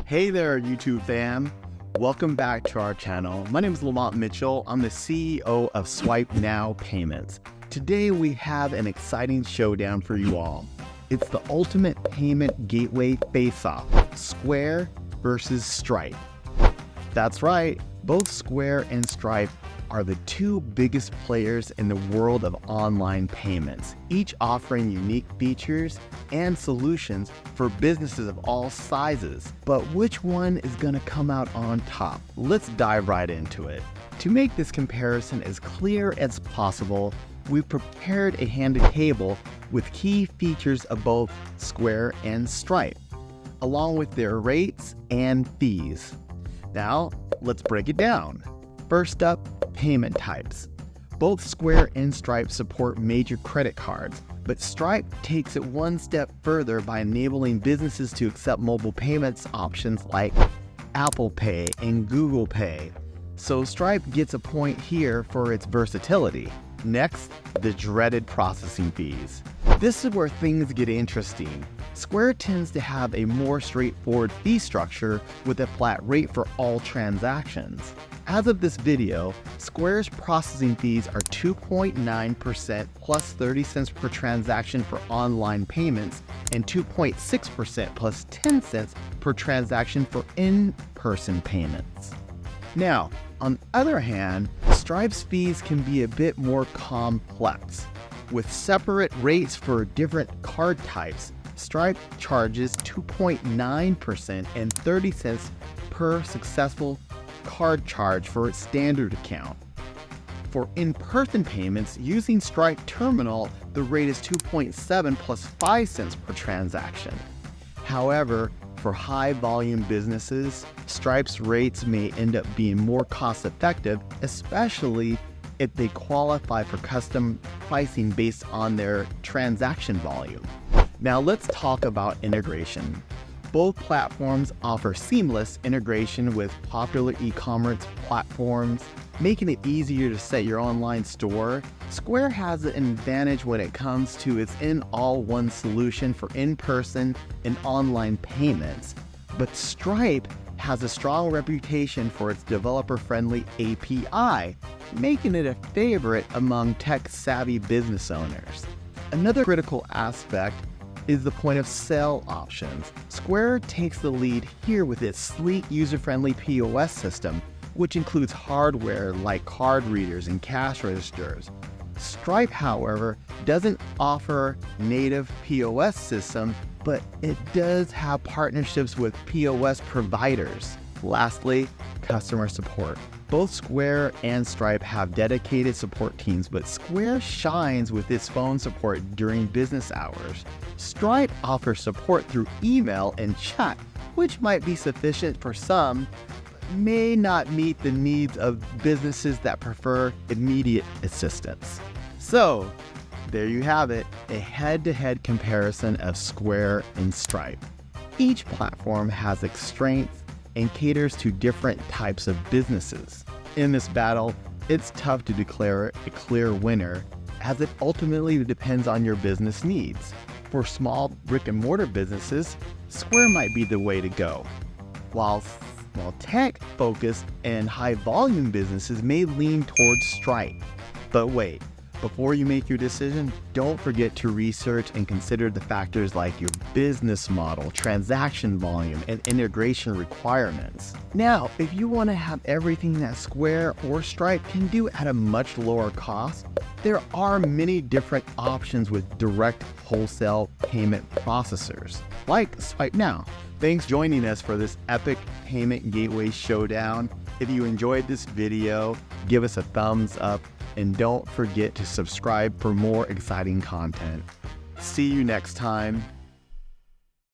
Hey there, YouTube fam. Welcome back to our channel. My name is Lamont Mitchell. I'm the CEO of SwipeNow Payments. Today we have an exciting showdown for you all. It's the ultimate payment gateway face-off, Square versus Stripe. That's right, both Square and Stripe are the two biggest players in the world of online payments, each offering unique features and solutions for businesses of all sizes. But which one is going to come out on top? Let's dive right into it. To make this comparison as clear as possible, we've prepared a handy table with key features of both Square and Stripe, along with their rates and fees. Now, let's break it down. First up, payment types. Both Square and Stripe support major credit cards, but Stripe takes it one step further by enabling businesses to accept mobile payments options like Apple Pay and Google Pay. So Stripe gets a point here for its versatility. Next, the dreaded processing fees. This is where things get interesting. Square tends to have a more straightforward fee structure with a flat rate for all transactions. As of this video, Square's processing fees are 2.9% plus 30 cents per transaction for online payments and 2.6% plus 10 cents per transaction for in-person payments. Now, on the other hand, Stripe's fees can be a bit more complex. With separate rates for different card types, Stripe charges 2.9% and 30 cents per successful card charge for its standard account. For in-person payments using Stripe Terminal, the rate is 2.7 plus 5 cents per transaction. However, for high-volume businesses, Stripe's rates may end up being more cost-effective, especially if they qualify for custom pricing based on their transaction volume. Now let's talk about integration. Both platforms offer seamless integration with popular e-commerce platforms, making it easier to set your online store. Square has an advantage when it comes to its all-in-one solution for in-person and online payments, but Stripe has a strong reputation for its developer-friendly API, making it a favorite among tech-savvy business owners. Another critical aspect is the point of sale options. Square takes the lead here with its sleek, user-friendly POS system, which includes hardware like card readers and cash registers. Stripe, however, doesn't offer native POS system, but it does have partnerships with POS providers. Lastly, customer support. Both Square and Stripe have dedicated support teams, but Square shines with its phone support during business hours. Stripe offers support through email and chat, which might be sufficient for some, but may not meet the needs of businesses that prefer immediate assistance. So, there you have it, a head-to-head comparison of Square and Stripe. Each platform has its strengths and caters to different types of businesses. In this battle, it's tough to declare a clear winner, as it ultimately depends on your business needs. For small brick-and-mortar businesses, Square might be the way to go, while tech-focused and high-volume businesses may lean towards Stripe. But wait, before you make your decision, don't forget to research and consider the factors like your business model, transaction volume, and integration requirements. Now, if you want to have everything that Square or Stripe can do at a much lower cost, there are many different options with direct wholesale payment processors, like SwipeNow. Thanks for joining us for this epic payment gateway showdown. If you enjoyed this video, give us a thumbs up and don't forget to subscribe for more exciting content. See you next time.